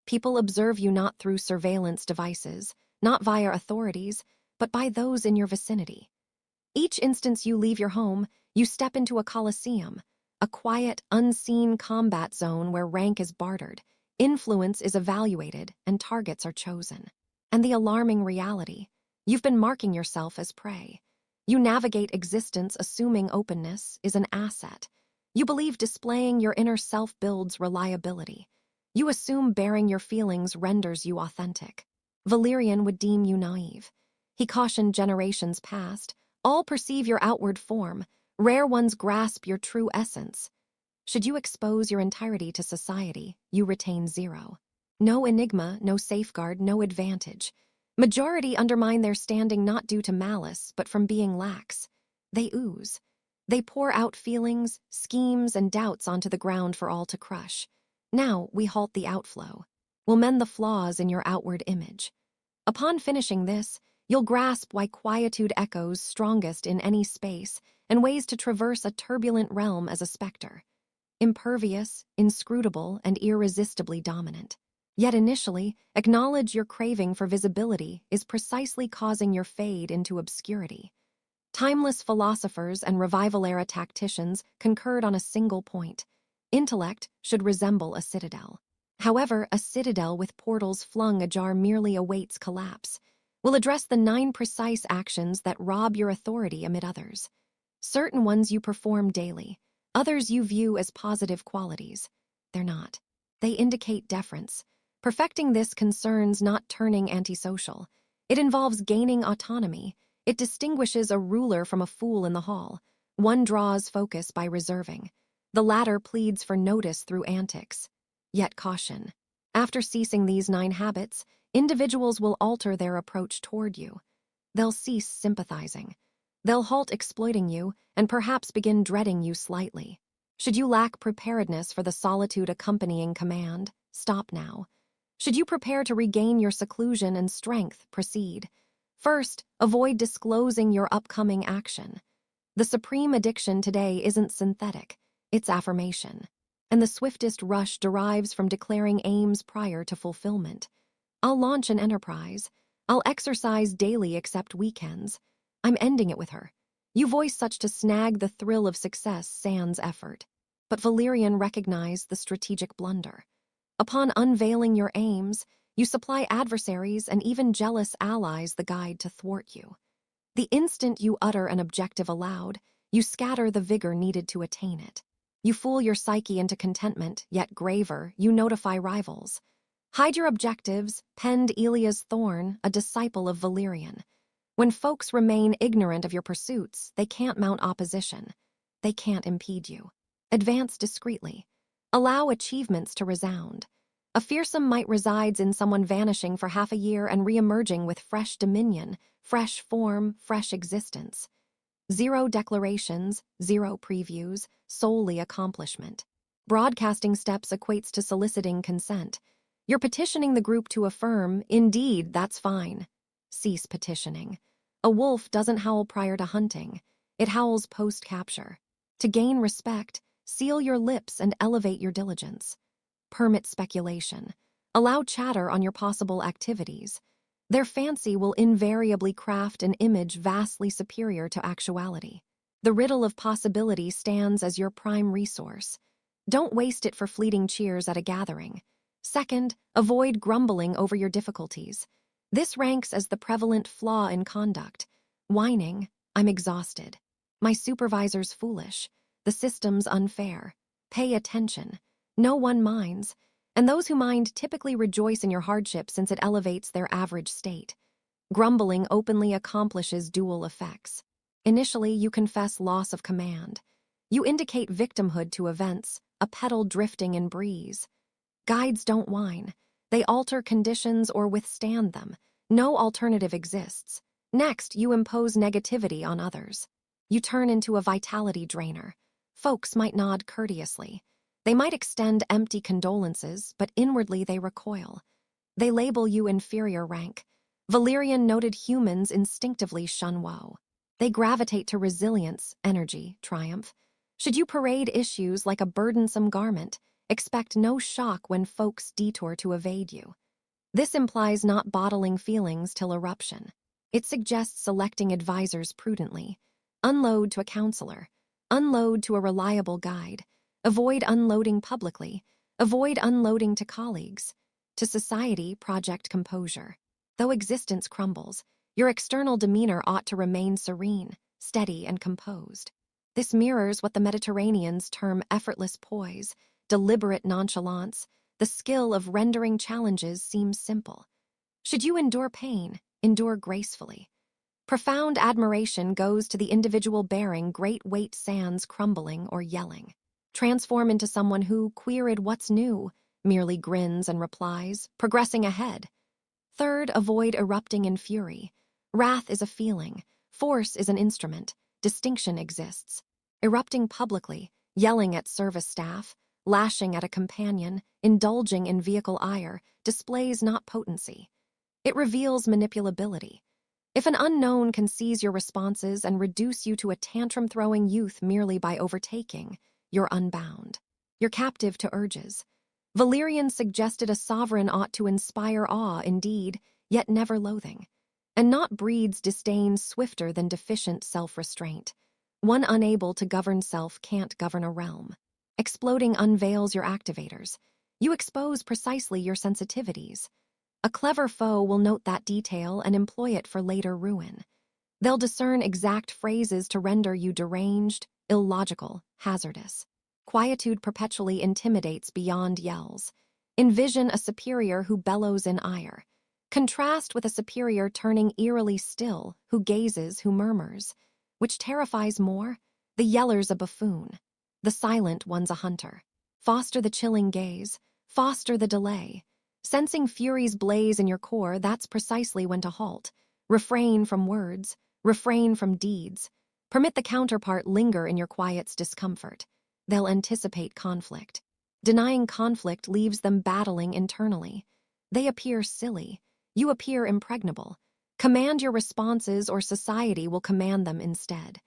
People observe you not through surveillance devices, not via authorities, but by those in your vicinity. Each instance you leave your home, you step into a coliseum, a quiet, unseen combat zone where rank is bartered, influence is evaluated, and targets are chosen. And the alarming reality: you've been marking yourself as prey. You navigate existence assuming openness is an asset. You believe displaying your inner self builds reliability. You assume bearing your feelings renders you authentic. Valerian would deem you naive. He cautioned generations past, all perceive your outward form, rare ones grasp your true essence. Should you expose your entirety to society, you retain zero. No enigma, no safeguard, no advantage. Majority undermine their standing not due to malice, but from being lax. They ooze. They pour out feelings, schemes, and doubts onto the ground for all to crush. Now we halt the outflow. We'll mend the flaws in your outward image. Upon finishing this, you'll grasp why quietude echoes strongest in any space and ways to traverse a turbulent realm as a specter. Impervious, inscrutable, and irresistibly dominant. Yet initially, acknowledge your craving for visibility is precisely causing your fade into obscurity. Timeless philosophers and revival-era tacticians concurred on a single point. Intellect should resemble a citadel. However, a citadel with portals flung ajar merely awaits collapse. We'll address the 9 precise actions that rob your authority amid others. Certain ones you perform daily, others you view as positive qualities. They're not. They indicate deference. Perfecting this concerns not turning antisocial. It involves gaining autonomy. It distinguishes a ruler from a fool in the hall. One draws focus by reserving. The latter pleads for notice through antics. Yet caution. After ceasing these 9 habits, individuals will alter their approach toward you. They'll cease sympathizing. They'll halt exploiting you and perhaps begin dreading you slightly. Should you lack preparedness for the solitude accompanying command, stop now. Should you prepare to regain your seclusion and strength, proceed. First, avoid disclosing your upcoming action. The supreme addiction today isn't synthetic, it's affirmation. And the swiftest rush derives from declaring aims prior to fulfillment. I'll launch an enterprise. I'll exercise daily except weekends. I'm ending it with her. You voice such to snag the thrill of success sans effort. But Valerian recognized the strategic blunder. Upon unveiling your aims, you supply adversaries and even jealous allies the guide to thwart you. The instant you utter an objective aloud, you scatter the vigor needed to attain it. You fool your psyche into contentment, yet graver, you notify rivals. Hide your objectives, penned Elias Thorne, a disciple of Valerian. When folks remain ignorant of your pursuits, they can't mount opposition. They can't impede you. Advance discreetly. Allow achievements to resound. A fearsome might resides in someone vanishing for half a year and re-emerging with fresh dominion, fresh form, fresh existence. 0 declarations, 0 previews, solely accomplishment. Broadcasting steps equates to soliciting consent. You're petitioning the group to affirm, indeed, that's fine. Cease petitioning. A wolf doesn't howl prior to hunting. It howls post-capture. To gain respect, seal your lips and elevate your diligence. Permit speculation. Allow chatter on your possible activities. Their fancy will invariably craft an image vastly superior to actuality. The riddle of possibility stands as your prime resource. Don't waste it for fleeting cheers at a gathering. Second, avoid grumbling over your difficulties. This ranks as the prevalent flaw in conduct. Whining, I'm exhausted. My supervisor's foolish. The system's unfair. Pay attention. No one minds. And those who mind typically rejoice in your hardship since it elevates their average state. Grumbling openly accomplishes dual effects. Initially, you confess loss of command. You indicate victimhood to events, a petal drifting in breeze. Guides don't whine. They alter conditions or withstand them. No alternative exists. Next, you impose negativity on others. You turn into a vitality drainer. Folks might nod courteously. They might extend empty condolences, but inwardly they recoil. They label you inferior rank. Valerian noted humans instinctively shun woe. They gravitate to resilience, energy, triumph. Should you parade issues like a burdensome garment, Expect no shock when folks detour to evade you. This implies not bottling feelings till eruption. It suggests selecting advisors prudently. Unload to a counselor. Unload to a reliable guide. Avoid unloading publicly. Avoid unloading to colleagues. To society, project composure. Though existence crumbles, your external demeanor ought to remain serene, steady, and composed. This mirrors what the Mediterraneans term effortless poise, deliberate nonchalance. The skill of rendering challenges seems simple. Should you endure pain, endure gracefully. Profound admiration goes to the individual bearing great weight sands crumbling or yelling. Transform into someone who, queried what's new, merely grins and replies, progressing ahead. Third, avoid erupting in fury. Wrath is a feeling, force is an instrument, distinction exists. Erupting publicly, yelling at service staff, lashing at a companion, indulging in vehicle ire, displays not potency. It reveals manipulability. If an unknown can seize your responses and reduce you to a tantrum-throwing youth merely by overtaking, you're unbound. You're captive to urges. Valerian suggested a sovereign ought to inspire awe indeed, yet never loathing, and not breeds disdain swifter than deficient self-restraint. One unable to govern self can't govern a realm. Exploding unveils your activators. You expose precisely your sensitivities. A clever foe will note that detail and employ it for later ruin. They'll discern exact phrases to render you deranged, illogical, hazardous. Quietude perpetually intimidates beyond yells. Envision a superior who bellows in ire. Contrast with a superior turning eerily still, who gazes, who murmurs. Which terrifies more? The yeller's a buffoon. The silent one's a hunter. Foster the chilling gaze. Foster the delay. Sensing fury's blaze in your core, that's precisely when to halt. Refrain from words. Refrain from deeds. Permit the counterpart linger in your quiet's discomfort. They'll anticipate conflict. Denying conflict leaves them battling internally. They appear silly. You appear impregnable. Command your responses or society will command them instead.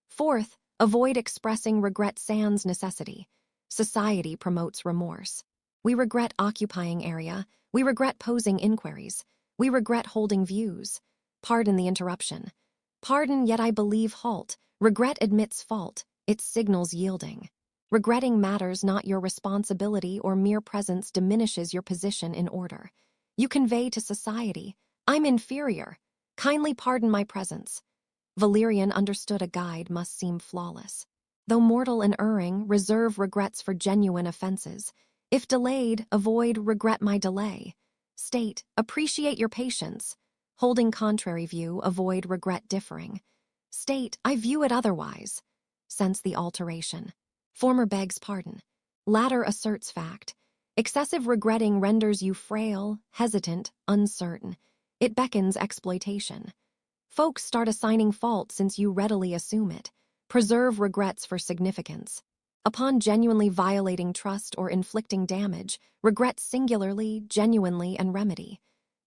Fourth, avoid expressing regret sans necessity. Society promotes remorse. We regret occupying area. We regret posing inquiries. We regret holding views. Pardon the interruption. Pardon, yet I believe halt. Regret admits fault. It signals yielding. Regretting matters not your responsibility or mere presence diminishes your position in order. You convey to society, I'm inferior. Kindly pardon my presence. Valerian understood a guide must seem flawless. Though mortal and erring, reserve regrets for genuine offenses. If delayed, avoid regret my delay. State, appreciate your patience. Holding contrary view, avoid regret differing. State, I view it otherwise. Sense the alteration. Former begs pardon. Latter asserts fact. Excessive regretting renders you frail, hesitant, uncertain. It beckons exploitation. Folks start assigning fault since you readily assume it. Preserve regrets for significance. Upon genuinely violating trust or inflicting damage, regret singularly, genuinely, and remedy.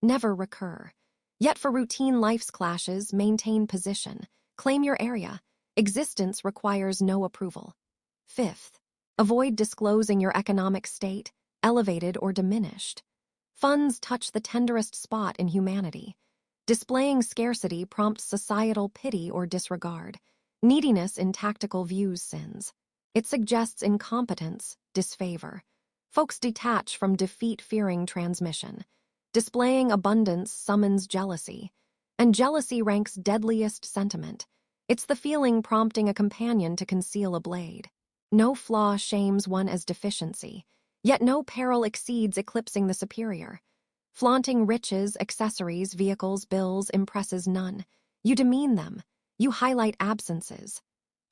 Never recur. Yet for routine life's clashes, maintain position. Claim your area. Existence requires no approval. Fifth, avoid disclosing your economic state, elevated or diminished. Funds touch the tenderest spot in humanity. Displaying scarcity prompts societal pity or disregard. Neediness in tactical views sins. It suggests incompetence, disfavor. Folks detach from defeat-fearing transmission. Displaying abundance summons jealousy. And jealousy ranks deadliest sentiment. It's the feeling prompting a companion to conceal a blade. No flaw shames one as deficiency, yet no peril exceeds eclipsing the superior. Flaunting riches, accessories, vehicles, bills impresses none. You demean them. You highlight absences.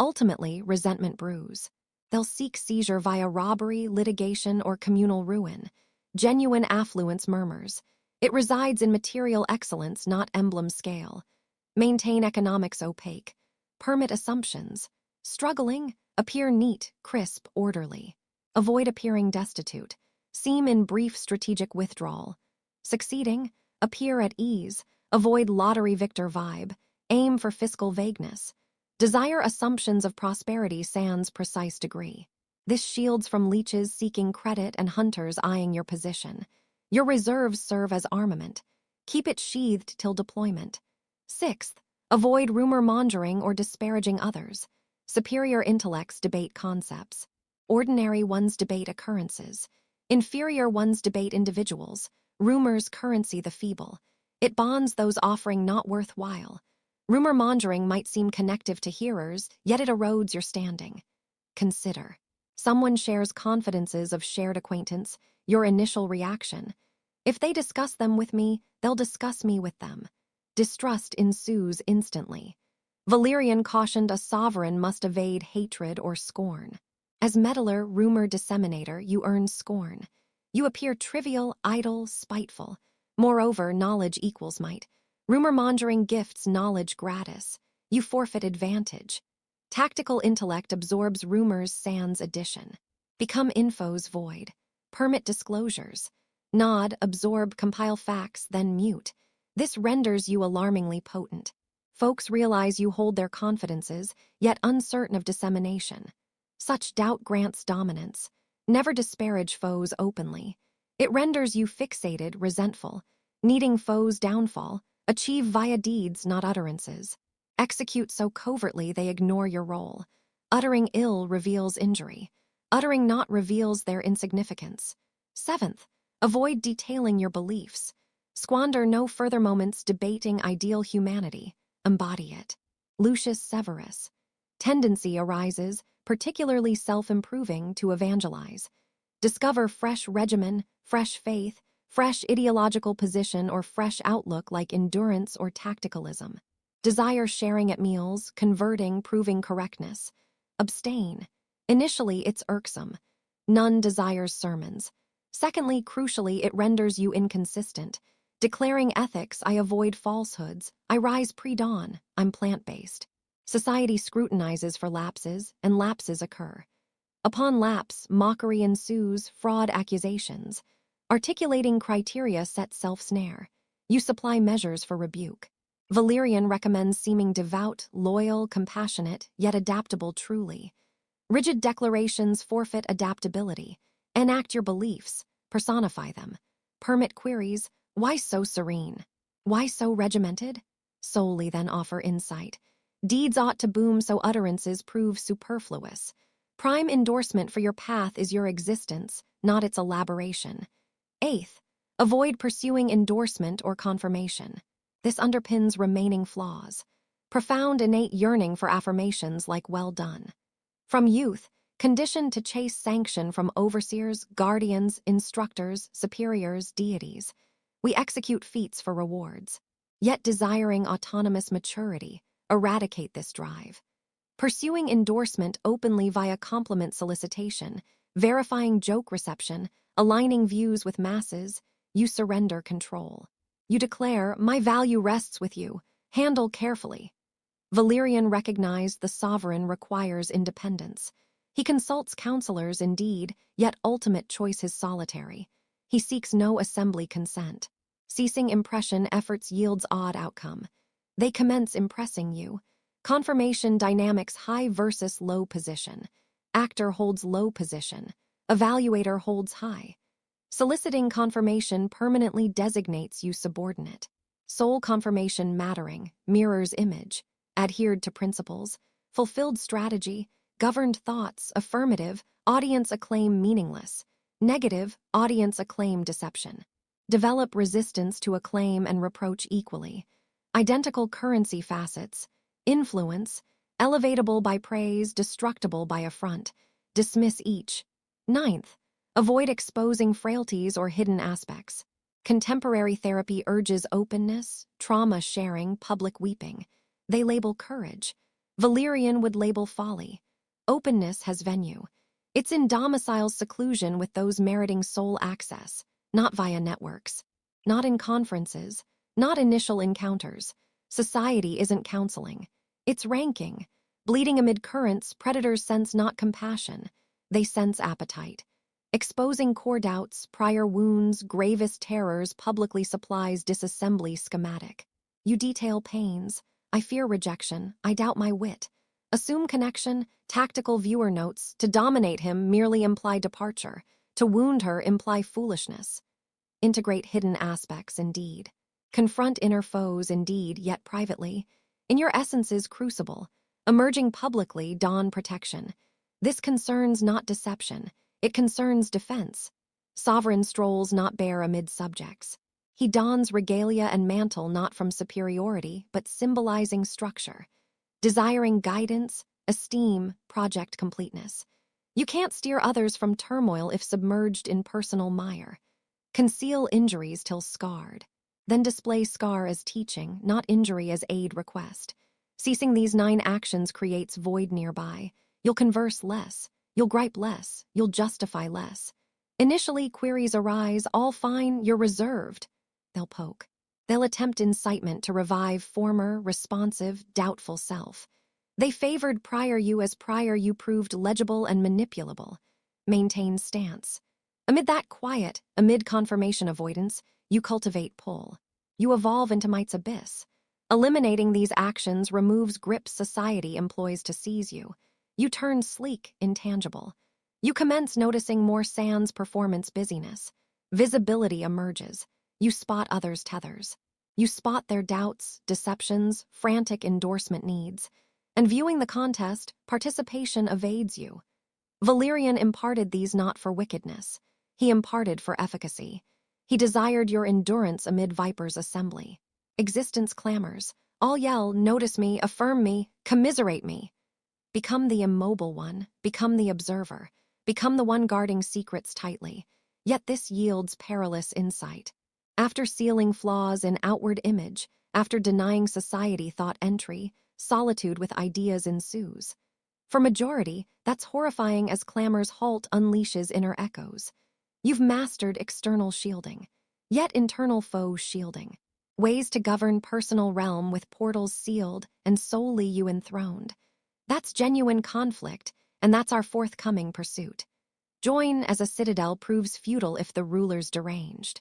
Ultimately, resentment brews. They'll seek seizure via robbery, litigation, or communal ruin. Genuine affluence murmurs. It resides in material excellence, not emblem scale. Maintain economics opaque. Permit assumptions. Struggling, appear neat, crisp, orderly. Avoid appearing destitute. Seem in brief strategic withdrawal. Succeeding, appear at ease. Avoid lottery victor vibe. Aim for fiscal vagueness. Desire assumptions of prosperity sans precise degree. This shields from leeches seeking credit and hunters eyeing your position. Your reserves serve as armament. Keep it sheathed till deployment. Sixth, avoid rumor-mongering or disparaging others. Superior intellects debate concepts. Ordinary ones debate occurrences. Inferior ones debate individuals. Rumors currency the feeble. It bonds those offering not worthwhile. Rumor-mongering might seem connective to hearers, yet it erodes your standing. Consider. Someone shares confidences of shared acquaintance, your initial reaction. If they discuss them with me, they'll discuss me with them. Distrust ensues instantly. Valerian cautioned a sovereign must evade hatred or scorn. As meddler, rumor disseminator, you earn scorn. You appear trivial, idle, spiteful. Moreover, knowledge equals might. Rumor-mongering gifts knowledge gratis. You forfeit advantage. Tactical intellect absorbs rumors sans addition. Become info's void. Permit disclosures. Nod, absorb, compile facts, then mute. This renders you alarmingly potent. Folks realize you hold their confidences, yet uncertain of dissemination. Such doubt grants dominance. Never disparage foes openly. It renders you fixated, resentful. Needing foes' downfall, achieve via deeds, not utterances. Execute so covertly they ignore your role. Uttering ill reveals injury. Uttering not reveals their insignificance. Seventh, avoid detailing your beliefs. Squander no further moments debating ideal humanity. Embody it. Lucius Severus. Tendency arises, particularly self-improving, to evangelize. Discover fresh regimen, fresh faith, fresh ideological position, or fresh outlook like endurance or tacticalism. Desire sharing at meals, converting, proving correctness. Abstain. Initially, it's irksome. None desires sermons. Secondly, crucially, it renders you inconsistent. Declaring ethics, I avoid falsehoods. I rise pre-dawn. I'm plant-based. Society scrutinizes for lapses, and lapses occur. Upon lapse, mockery ensues, fraud accusations. Articulating criteria sets self-snare. You supply measures for rebuke. Valerian recommends seeming devout, loyal, compassionate, yet adaptable truly. Rigid declarations forfeit adaptability. Enact your beliefs, personify them. Permit queries, why so serene? Why so regimented? Solely then offer insight. Deeds ought to boom so utterances prove superfluous. Prime endorsement for your path is your existence, not its elaboration. Eighth, avoid pursuing endorsement or confirmation. This underpins remaining flaws. Profound innate yearning for affirmations like well done. From youth, conditioned to chase sanction from overseers, guardians, instructors, superiors, deities. We execute feats for rewards. Yet desiring autonomous maturity, eradicate this drive. Pursuing endorsement openly via compliment solicitation, verifying joke reception, aligning views with masses, you surrender control. You declare, my value rests with you, handle carefully. Valerian recognized the sovereign requires independence. He consults counselors indeed, yet ultimate choice is solitary. He seeks no assembly consent. Ceasing impression efforts yields odd outcome. They commence impressing you. Confirmation dynamics high versus low position. Actor holds low position. Evaluator holds high. Soliciting confirmation permanently designates you subordinate. Soul confirmation mattering, mirrors image. Adhered to principles. Fulfilled strategy. Governed thoughts, affirmative, audience acclaim meaningless. Negative, audience acclaim deception. Develop resistance to acclaim and reproach equally. Identical currency facets. Influence, elevatable by praise, destructible by affront. Dismiss each. Ninth, avoid exposing frailties or hidden aspects. Contemporary therapy urges openness, trauma sharing, public weeping. They label courage. Valerian would label folly. Openness has venue. It's in domicile seclusion with those meriting soul access, not via networks. Not in conferences, not initial encounters. Society isn't counseling. It's ranking. Bleeding amid currents, predators sense not compassion. They sense appetite. Exposing core doubts, prior wounds, gravest terrors publicly supplies disassembly schematic. You detail pains. I fear rejection. I doubt my wit. Assume connection, tactical viewer notes. To dominate him merely imply departure. To wound her imply foolishness. Integrate hidden aspects, indeed. Confront inner foes, indeed, yet privately. In your essence's crucible, emerging publicly, don protection. This concerns not deception. It concerns defense. Sovereign strolls not bare amid subjects. He dons regalia and mantle not from superiority, but symbolizing structure. Desiring guidance, esteem, project completeness. You can't steer others from turmoil if submerged in personal mire. Conceal injuries till scarred. Then display scar as teaching, not injury as aid request. Ceasing these 9 actions creates void nearby. You'll converse less. You'll gripe less. You'll justify less. Initially, queries arise, all fine, you're reserved. They'll poke. They'll attempt incitement to revive former, responsive, doubtful self. They favored prior you proved legible and manipulable. Maintain stance. Amid that quiet, amid confirmation avoidance, you cultivate pull. You evolve into might's abyss. Eliminating these actions removes grips society employs to seize you. You turn sleek, intangible. You commence noticing more sans performance busyness. Visibility emerges. You spot others' tethers. You spot their doubts, deceptions, frantic endorsement needs. And viewing the contest, participation evades you. Valerian imparted these not for wickedness. He imparted for efficacy. He desired your endurance amid vipers' assembly. Existence clamors. All yell, notice me, affirm me, commiserate me. Become the immobile one, become the observer, become the one guarding secrets tightly. Yet this yields perilous insight. After sealing flaws in outward image, after denying society thought entry, solitude with ideas ensues. For majority, that's horrifying as clamor's halt unleashes inner echoes. You've mastered external shielding, yet internal foes shielding. Ways to govern personal realm with portals sealed and solely you enthroned. That's genuine conflict, and that's our forthcoming pursuit. Join as a citadel proves futile if the ruler's deranged.